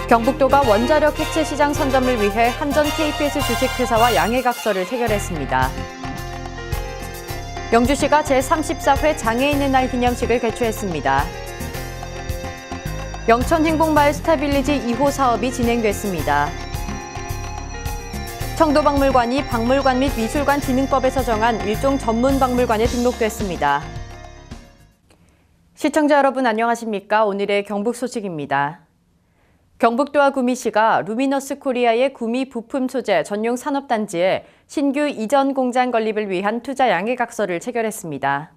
경북도가 원자력 해체 시장 선점을 위해 한전 KPS 주식회사와 양해각서를 체결했습니다. 영주시가 제34회 장애인의 날 기념식을 개최했습니다. 영천 행복마을 스타빌리지 2호 사업이 진행됐습니다. 청도박물관이 박물관 및 미술관 진흥법에서 정한 일종 전문 박물관에 등록됐습니다. 시청자 여러분 안녕하십니까? 오늘의 경북 소식입니다. 경북도와 구미시가 루미너스 코리아의 구미 부품 소재 전용 산업단지에 신규 이전 공장 건립을 위한 투자 양해각서를 체결했습니다.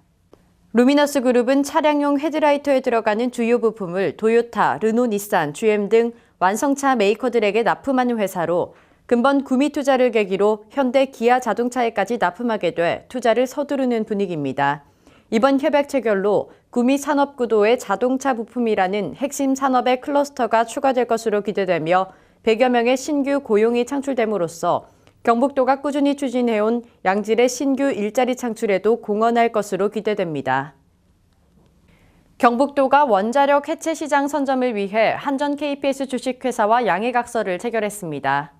루미너스 그룹은 차량용 헤드라이터에 들어가는 주요 부품을 도요타, 르노, 닛산, GM 등 완성차 메이커들에게 납품하는 회사로 근본 구미 투자를 계기로 현대, 기아 자동차에까지 납품하게 돼 투자를 서두르는 분위기입니다. 이번 협약 체결로 구미 산업구도의 자동차 부품이라는 핵심 산업의 클러스터가 추가될 것으로 기대되며 100여 명의 신규 고용이 창출됨으로써 경북도가 꾸준히 추진해온 양질의 신규 일자리 창출에도 공헌할 것으로 기대됩니다. 경북도가 원자력 해체 시장 선점을 위해 한전 KPS 주식회사와 양해각서를 체결했습니다.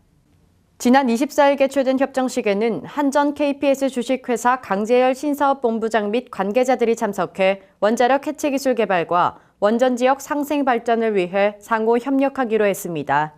지난 24일 개최된 협정식에는 한전 KPS 주식회사 강재열 신사업본부장 및 관계자들이 참석해 원자력 해체 기술 개발과 원전 지역 상생 발전을 위해 상호 협력하기로 했습니다.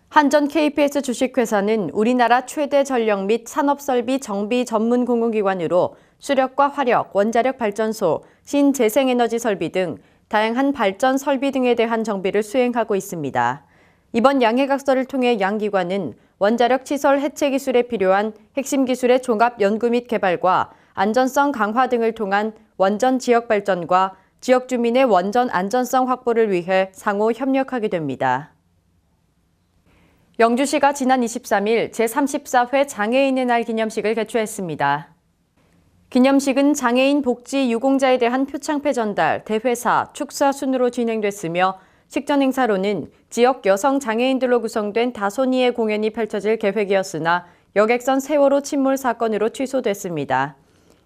한전 KPS 주식회사는 우리나라 최대 전력 및 산업설비 정비 전문 공공기관으로 수력과 화력, 원자력 발전소, 신재생에너지 설비 등 다양한 발전 설비 등에 대한 정비를 수행하고 있습니다. 이번 양해각서를 통해 양 기관은 원자력 시설 해체 기술에 필요한 핵심 기술의 종합 연구 및 개발과 안전성 강화 등을 통한 원전 지역 발전과 지역 주민의 원전 안전성 확보를 위해 상호 협력하게 됩니다. 영주시가 지난 23일 제34회 장애인의 날 기념식을 개최했습니다. 기념식은 장애인 복지 유공자에 대한 표창패 전달, 대회사, 축사 순으로 진행됐으며 식전 행사로는 지역 여성 장애인들로 구성된 다소니의 공연이 펼쳐질 계획이었으나 여객선 세월호 침몰 사건으로 취소됐습니다.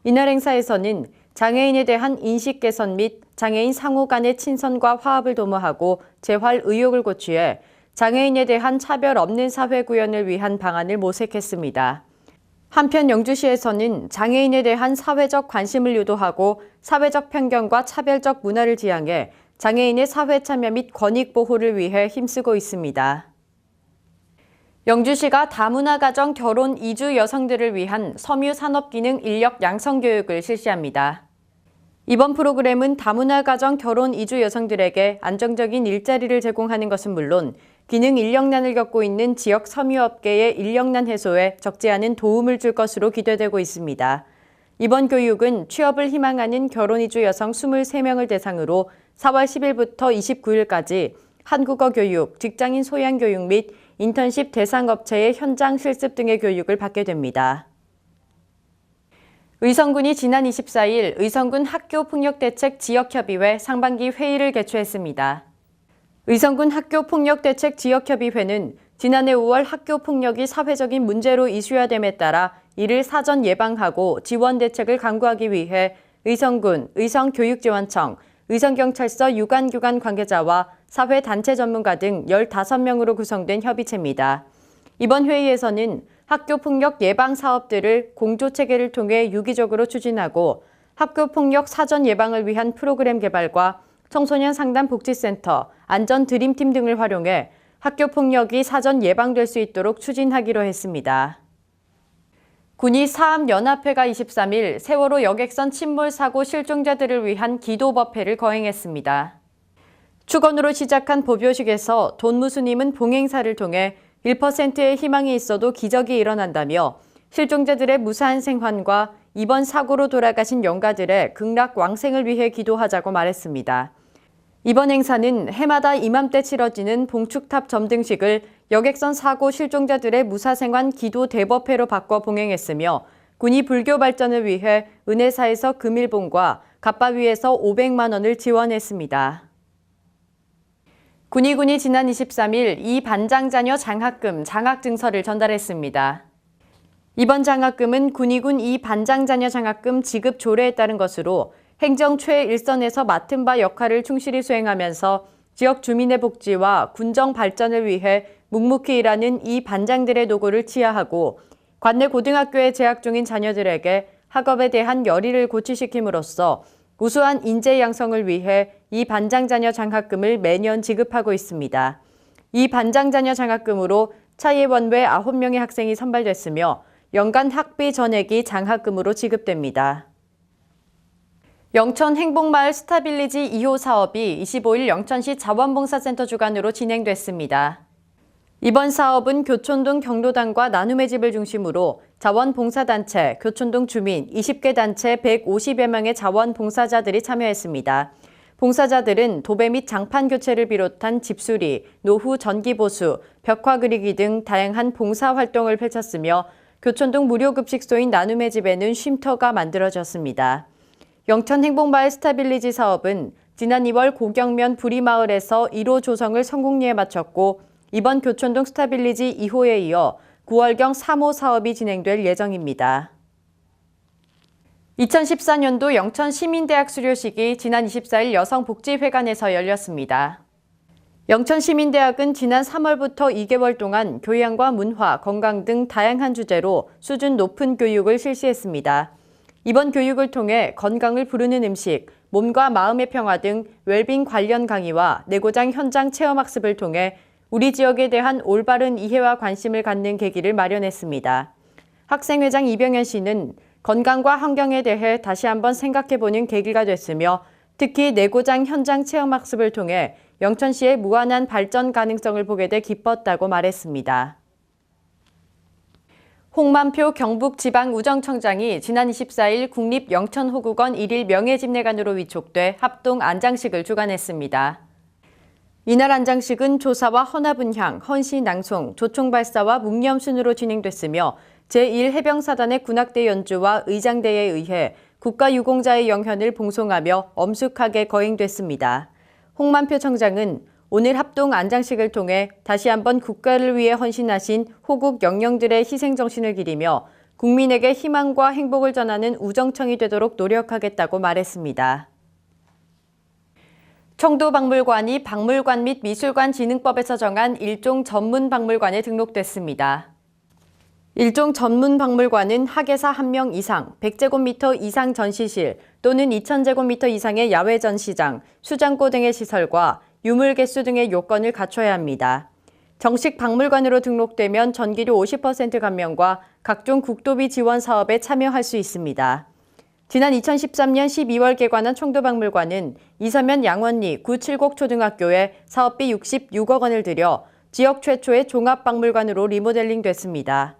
이날 행사에서는 장애인에 대한 인식 개선 및 장애인 상호 간의 친선과 화합을 도모하고 재활 의욕을 고취해 장애인에 대한 차별 없는 사회 구현을 위한 방안을 모색했습니다. 한편 영주시에서는 장애인에 대한 사회적 관심을 유도하고 사회적 편견과 차별적 문화를 지향해 장애인의 사회 참여 및 권익 보호를 위해 힘쓰고 있습니다. 영주시가 다문화 가정 결혼 이주 여성들을 위한 섬유 산업기능 인력 양성 교육을 실시합니다. 이번 프로그램은 다문화 가정 결혼 이주 여성들에게 안정적인 일자리를 제공하는 것은 물론 기능 인력난을 겪고 있는 지역 섬유업계의 인력난 해소에 적지 않은 도움을 줄 것으로 기대되고 있습니다. 이번 교육은 취업을 희망하는 결혼 이주 여성 23명을 대상으로 4월 10일부터 29일까지 한국어 교육, 직장인 소양 교육 및 인턴십 대상 업체의 현장 실습 등의 교육을 받게 됩니다. 의성군이 지난 24일 의성군 학교폭력대책 지역협의회 상반기 회의를 개최했습니다. 의성군 학교폭력대책 지역협의회는 지난해 5월 학교폭력이 사회적인 문제로 이슈화됨에 따라 이를 사전 예방하고 지원 대책을 강구하기 위해 의성군, 의성교육지원청, 의성경찰서 유관기관 관계자와 사회단체 전문가 등 15명으로 구성된 협의체입니다. 이번 회의에서는 학교폭력 예방 사업들을 공조체계를 통해 유기적으로 추진하고 학교폭력 사전 예방을 위한 프로그램 개발과 청소년 상담 복지센터, 안전 드림팀 등을 활용해 학교폭력이 사전 예방될 수 있도록 추진하기로 했습니다. 군이 사암연합회가 23일 세월호 여객선 침몰 사고 실종자들을 위한 기도법회를 거행했습니다. 축원으로 시작한 법요식에서 돈무수님은 봉행사를 통해 1%의 희망이 있어도 기적이 일어난다며 실종자들의 무사한 생還과 이번 사고로 돌아가신 영가들의 극락 왕생을 위해 기도하자고 말했습니다. 이번 행사는 해마다 이맘때 치러지는 봉축탑 점등식을 여객선 사고 실종자들의 무사생還기도 대법회로 바꿔 봉행했으며 군이 불교 발전을 위해 은혜사에서 금일봉과 갓바위에서 500만 원을 지원했습니다. 군의군이 지난 23일 이 반장자녀 장학금, 장학증서를 전달했습니다. 이번 장학금은 군의군 이 반장자녀 장학금 지급 조례에 따른 것으로 행정 최일선에서 맡은 바 역할을 충실히 수행하면서 지역 주민의 복지와 군정 발전을 위해 묵묵히 일하는 이 반장들의 노고를 치하하고 관내 고등학교에 재학 중인 자녀들에게 학업에 대한 열의를 고취시킴으로써 우수한 인재 양성을 위해 이 반장 자녀 장학금을 매년 지급하고 있습니다. 이 반장 자녀 장학금으로 차예원외 9명의 학생이 선발됐으며 연간 학비 전액이 장학금으로 지급됩니다. 영천 행복마을 스타빌리지 2호 사업이 25일 영천시 자원봉사센터 주관으로 진행됐습니다. 이번 사업은 교촌동 경로당과 나눔의 집을 중심으로 자원봉사단체, 교촌동 주민 20개 단체 150여 명의 자원봉사자들이 참여했습니다. 봉사자들은 도배 및 장판 교체를 비롯한 집수리, 노후 전기 보수, 벽화 그리기 등 다양한 봉사활동을 펼쳤으며 교촌동 무료급식소인 나눔의 집에는 쉼터가 만들어졌습니다. 영천 행복마을 스타빌리지 사업은 지난 2월 고경면 부리마을에서 1호 조성을 성공리에 마쳤고 이번 교촌동 스타빌리지 2호에 이어 9월경 3호 사업이 진행될 예정입니다. 2014년도 영천시민대학 수료식이 지난 24일 여성복지회관에서 열렸습니다. 영천시민대학은 지난 3월부터 2개월 동안 교양과 문화, 건강 등 다양한 주제로 수준 높은 교육을 실시했습니다. 이번 교육을 통해 건강을 부르는 음식, 몸과 마음의 평화 등 웰빙 관련 강의와 내고장 현장 체험학습을 통해 우리 지역에 대한 올바른 이해와 관심을 갖는 계기를 마련했습니다. 학생회장 이병현 씨는 건강과 환경에 대해 다시 한번 생각해보는 계기가 됐으며 특히 내고장 현장 체험학습을 통해 영천시의 무한한 발전 가능성을 보게 돼 기뻤다고 말했습니다. 홍만표 경북지방우정청장이 지난 24일 국립영천호국원 1일 명예집례관으로 위촉돼 합동 안장식을 주관했습니다. 이날 안장식은 조사와 헌화분향, 헌시낭송, 조총발사와 묵념순으로 진행됐으며 제1해병사단의 군악대 연주와 의장대에 의해 국가유공자의 영현을 봉송하며 엄숙하게 거행됐습니다. 홍만표 청장은 오늘 합동 안장식을 통해 다시 한번 국가를 위해 헌신하신 호국 영령들의 희생정신을 기리며 국민에게 희망과 행복을 전하는 우정청이 되도록 노력하겠다고 말했습니다. 청도박물관이 박물관 및 미술관진흥법에서 정한 일종 전문박물관에 등록됐습니다. 일종 전문박물관은 학예사 1명 이상, 100제곱미터 이상 전시실 또는 2000제곱미터 이상의 야외 전시장, 수장고 등의 시설과 유물 개수 등의 요건을 갖춰야 합니다. 정식 박물관으로 등록되면 전기료 50% 감면과 각종 국도비 지원 사업에 참여할 수 있습니다. 지난 2013년 12월 개관한 청도박물관은 이서면 양원리 9칠곡 초등학교에 사업비 66억 원을 들여 지역 최초의 종합박물관으로 리모델링 됐습니다.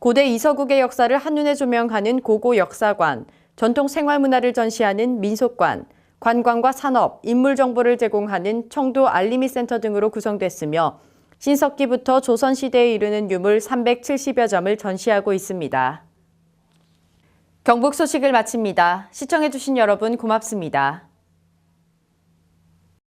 고대 이서국의 역사를 한눈에 조명하는 고고 역사관, 전통 생활문화를 전시하는 민속관, 관광과 산업, 인물 정보를 제공하는 청도 알림이 센터 등으로 구성됐으며 신석기부터 조선시대에 이르는 유물 370여 점을 전시하고 있습니다. 경북 소식을 마칩니다. 시청해주신 여러분 고맙습니다.